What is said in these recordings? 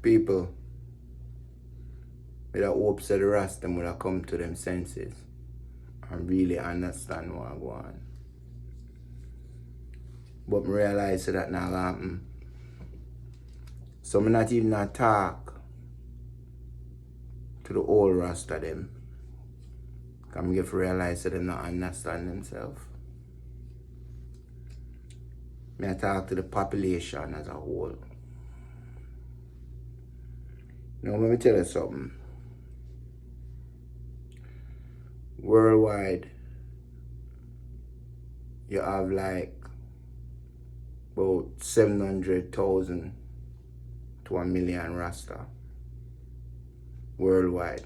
people with a hope that the rest of them would have come to them senses and really understand what go on. But I realize that now happen. So I'm not even a talk to the old rest of them. Because I get to realize that they not understand themselves. I talk to the population as a whole. Now let me tell you something. Worldwide, you have like about 700,000 to 1 million Rasta. Worldwide.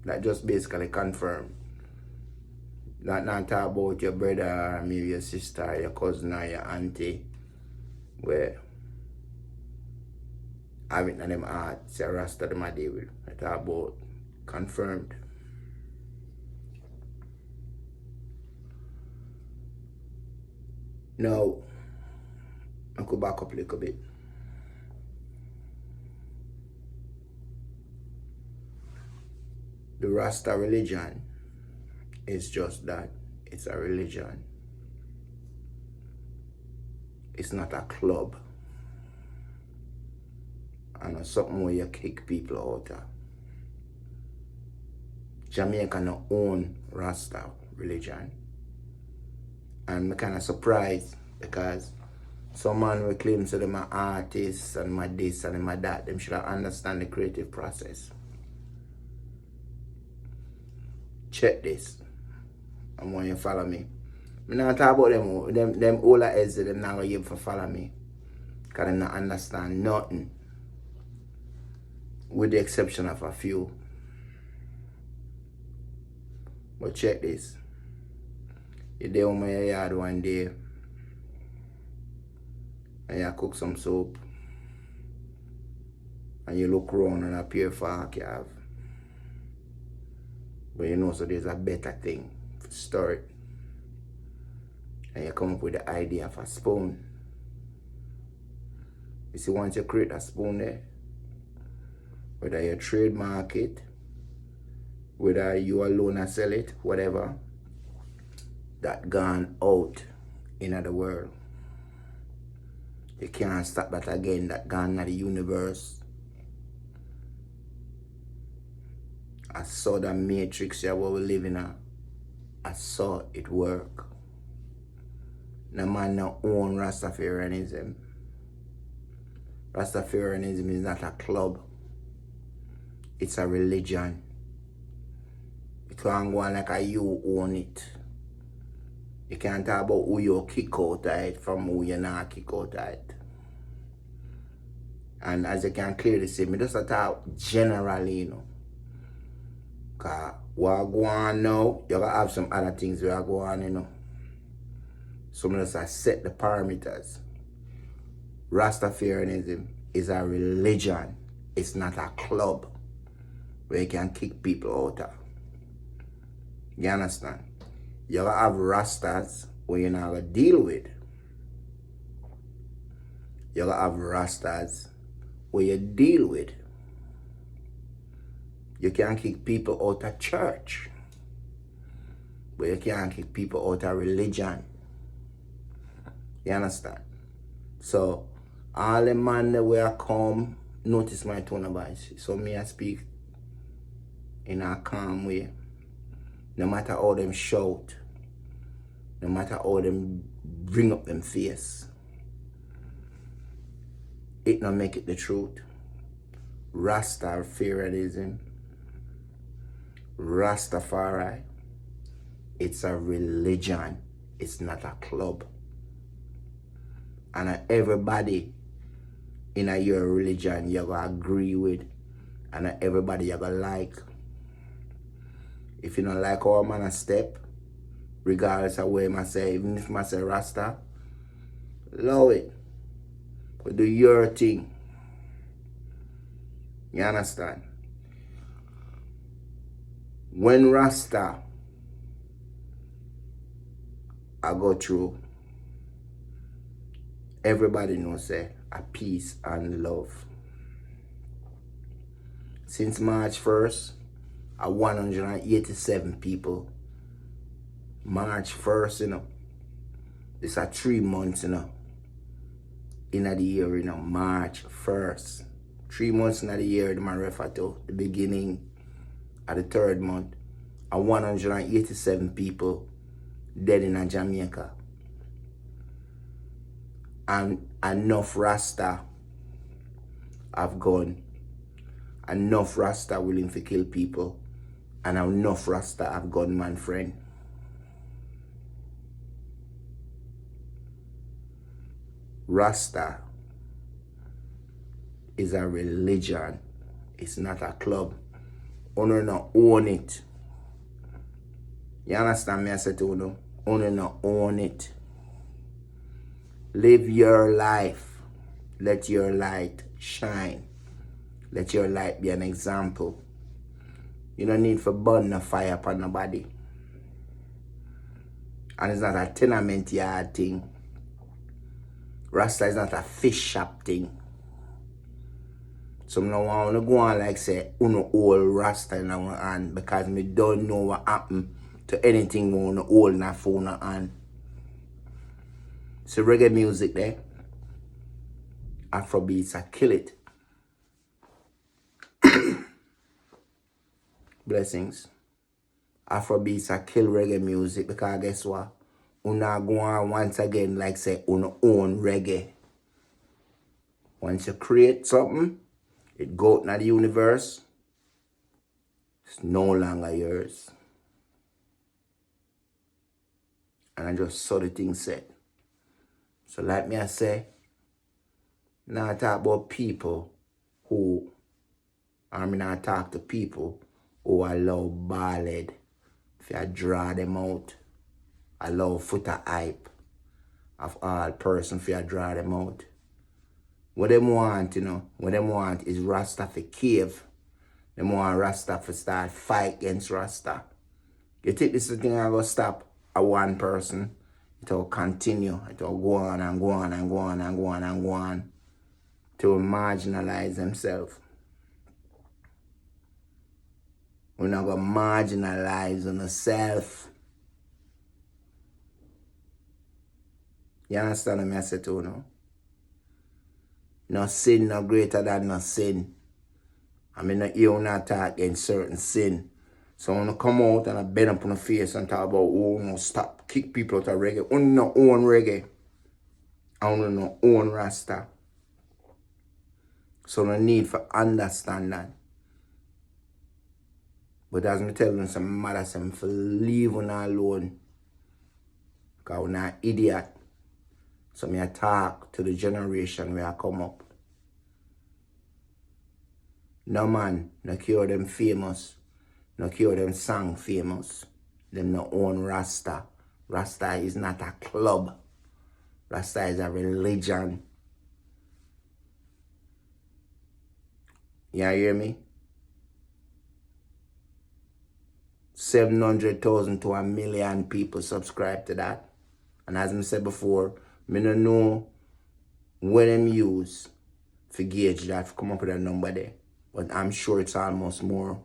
That just basically confirmed. Not talk about your brother or maybe your sister, your cousin or your auntie, where having them heart, say Rasta them a deal with. I talk about confirmed. Now, I'll go back up a little bit. The Rasta religion is just that. It's a religion. It's not a club. And it's something where you kick people out of. Jamaica no own Rasta religion. And I'm kind of surprised because some man will claim to them are artists and my this and my that. Them should understand the creative process. Check this. I want you to follow me. I'm not talking about them older heads that them not going to give for follow me. Because they not understand nothing. With the exception of a few. But check this. You're there in my yard one day and you cook some soap and you look around and a pure fork you have. But you know, so there's a better thing to store it. And you come up with the idea of a spoon. You see, once you create a spoon there, whether you trademark it, whether you alone sell it, whatever, that gone out in the world. You can't stop that again, that gone in the universe. I saw the matrix here where we live in. I saw it work. No man no own Rastafarianism. Rastafarianism is not a club. It's a religion. It can't go on like you own it. You can't talk about who you kick out of it from who you not kick out of it. And as you can clearly see, me just talk generally, you know. Because what go on now, you gotta have some other things that go on, you know. Some of us set the parameters. Rastafarianism is a religion. It's not a club where you can kick people out of. You understand? You gotta have Rastas where you're not gonna deal with. You gotta have Rastas where you deal with. You can't kick people out of church. But you can't kick people out of religion. You understand? So, all the man that will come, notice my tone of voice. So me I speak in a calm way. No matter how them shout, no matter how them bring up them face, it not make it the truth. Rastafarianism, Rastafari, it's a religion. It's not a club. And everybody in your religion you're gonna agree with, and everybody you're gonna like. If you don't like how a man a step, regardless of where I say, even if I say Rasta, love it. But do your thing. You understand? When Rasta I go through, everybody knows say a peace and love. Since March 1st, 187 people. March 1st, you know. This are 3 months, you know. In the year, you know, March 1st. 3 months in the year, the man refer to the beginning of the 3rd month. 187 people dead in Jamaica. And enough Rasta have gone. Enough Rasta willing to kill people. And enough Rasta have gone, man friend. Rasta is a religion. It's not a club. Honor not own it. You understand me? I said to you, honor not own it. Live your life. Let your light shine. Let your light be an example. You don't need to burn the fire upon nobody. And it's not a tenement yard thing. Rasta is not a fish shop thing. So I don't want to go on like say, uno old Rasta in our hand because me don't know what happened to anything we want to hold in our phone hand. So reggae music there, Afrobeats, I kill it. Blessings. Afrobeats, I kill reggae music because guess what? Una go on once again like say uno own reggae. Once you create something, it go out in the universe, it's no longer yours. And I just saw the thing said. So like me I say, now I talk about people who, I mean I talk to people who allow ballad if you draw them out. Allow Foota hype of all person if you draw them out. What them want, you know, what them want is Rasta for cave. Them want Rasta for start fight against Rasta. You think this is the thing I go stop a one person? It will continue. It will go on and go on and go on and go on and go on to marginalize themselves. We're not going to marginalize on yourself. You understand what I say to you now? No sin no greater than no sin. I mean, not you not talk against certain sin. So when I come out and I bend up on the face and talk about, oh, no, stop, kick people out of reggae. Only no own reggae. I only no own Rasta. So no need for understand that. But as me telling some mother, some for leave on alone. Because we're not idiot. So me talk to the generation where I come up. No man, no cure them famous. No cure them song famous. Them no own Rasta. Rasta is not a club. Rasta is a religion. You hear me? 700,000 to 1 million people subscribe to that. And as I said before, I don't know what them use to gauge that, to come up with a number there. But I'm sure it's almost more.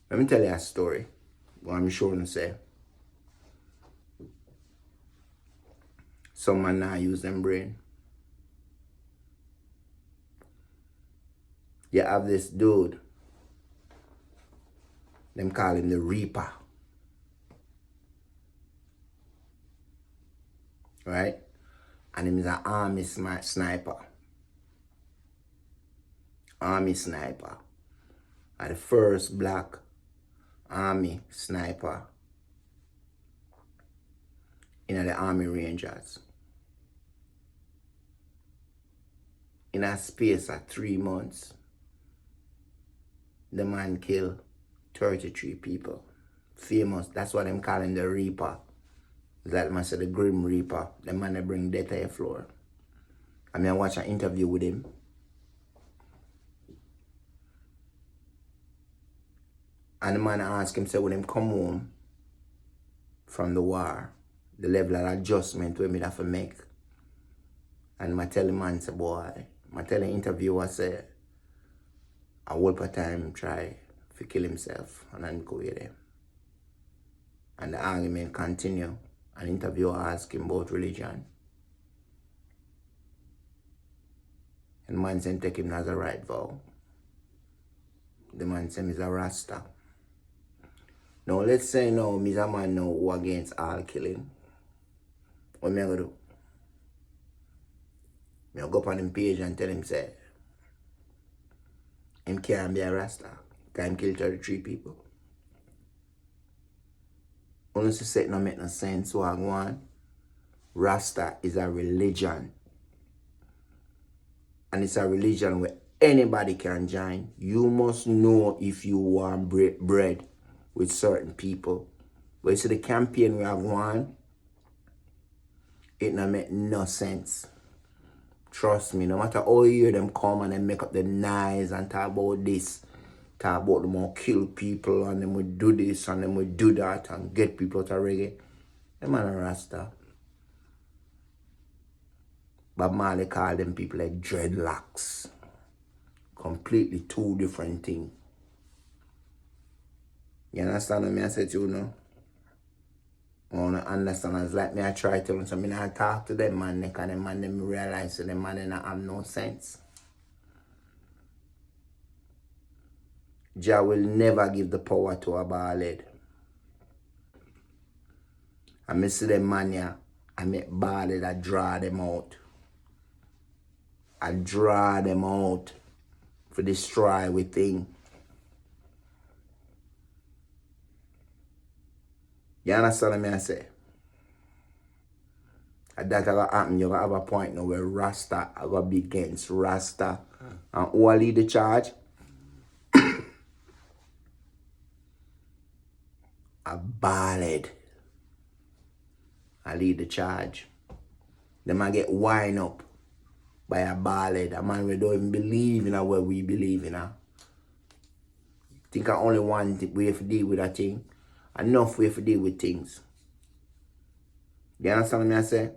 Let me tell you a story. What I'm sure to say. Some man now use them brain. You have this dude. Them call him the Reaper. Right? And him is an army sniper. Army sniper. And the first black army sniper in the Army Rangers. In a space of 3 months, the man killed 33 people. Famous. That's what them call him the Reaper. That man said the Grim Reaper. The man that bring death to your floor. I mean, I watch an interview with him. And the man asked him, say, when him come home from the war, the level of adjustment we have to make. And I tell the man, say, boy, I tell the interviewer, say, a whole time try to kill himself and then go with them. And the argument continue. An interviewer asked him about religion. And the man said take him as a right vow. The man said he's a Rasta. Now let's say now he's a man now who against all killing. What am I gonna do? I go up on him page and tell him say him can't be a Rasta. Can kill 33 people. Honestly say it no make no sense. So I go on. Rasta is a religion. And it's a religion where anybody can join. You must know if you want bread with certain people. But you see the campaign we have won, it not make no sense. Trust me, no matter how you hear them come and they make up the noise and talk about this, talk about them will kill people and them will do this and them will do that and get people to reggae. Them man a Rasta. But Marley call them people like dreadlocks. Completely two different things. You understand what I say to you now? I want to understand. It's like me I try to tell them, so I not talk to them man, because them man them realize that them man they not have no sense. Jah will never give the power to a bald head. I see them man here, I make bald head, I draw them out. I draw them out for destroy everything. You understand what I say? And that will happen. You're going to have a point now where Rasta are going to be against Rasta. And who will lead the charge? A bald head. I lead the charge. They might get wind up by a bald head. A man we don't even believe in what we believe in. Think I only one way to deal with that thing. Enough way to deal with things. You understand what I say?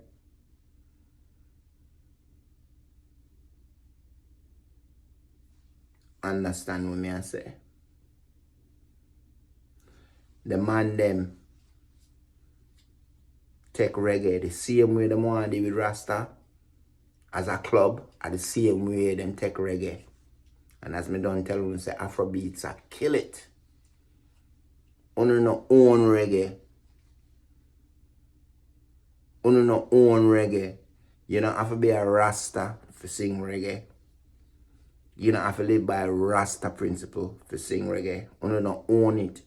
Understand what I say? The man them take reggae the same way them want to do with Rasta as a club, at the same way them take reggae. And as me don't tell them, say Afrobeats I kill it. Uno no own reggae. Uno no own reggae. You don't have to be a Rasta for sing reggae. You don't have to live by a Rasta principle for sing reggae. Uno no own it.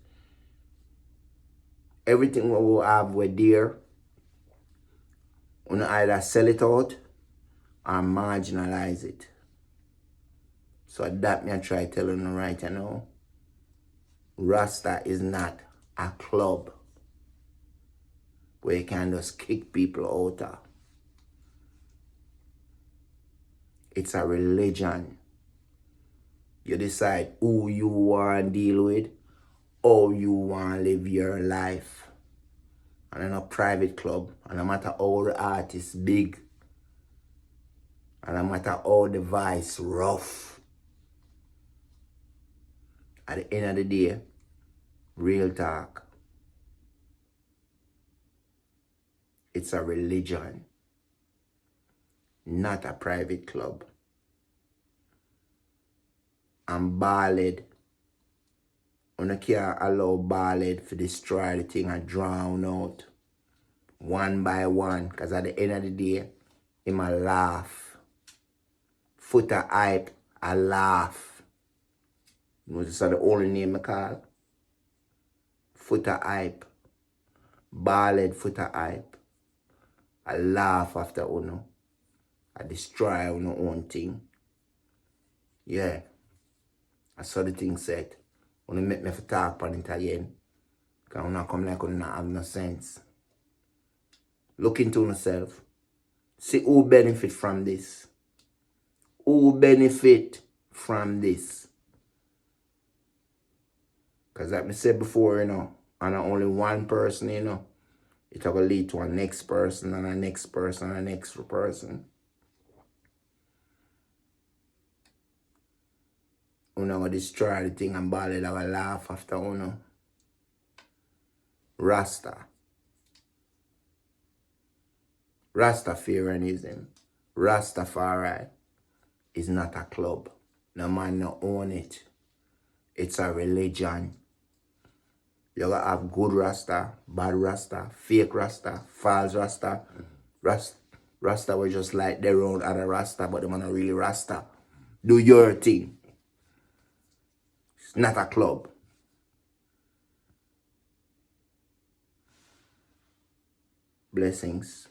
Everything we will have we're dear. Uno either sell it out or marginalize it. So that me I try telling you right now. Rasta is not a club where you can just kick people out of. It's a religion. You decide who you want to deal with, how you want to live your life. And in a private club, and no matter how the artist big, and no matter how the vice rough, at the end of the day, real talk, it's a religion, not a private club. And ballad, you can't allow ballad to destroy the thing and drown out one by one, because at the end of the day, him a laugh. Foota hype, a laugh. You know, this is the only name I call. Foota hype. Ballad Foota hype. I laugh after Uno. I destroy Uno own thing. Yeah. I saw the thing said. Uno make me for talk on it again. Because Uno come like Uno not have no sense. Look into yourself. See who benefit from this. Who benefit from this. Because like I said before, you know, and only one person, you know, it will lead to a next person and a next person and a next person. Uno gonna destroy the thing and ball it have a laugh after uno. Rasta. Rastafarianism. Rastafari is not a club. No man no own it. It's a religion. You gotta have good Rasta, bad Rasta, fake Rasta, false Rasta. Rasta were just like their own other Rasta, but they are not really Rasta. Do your thing. It's not a club. Blessings.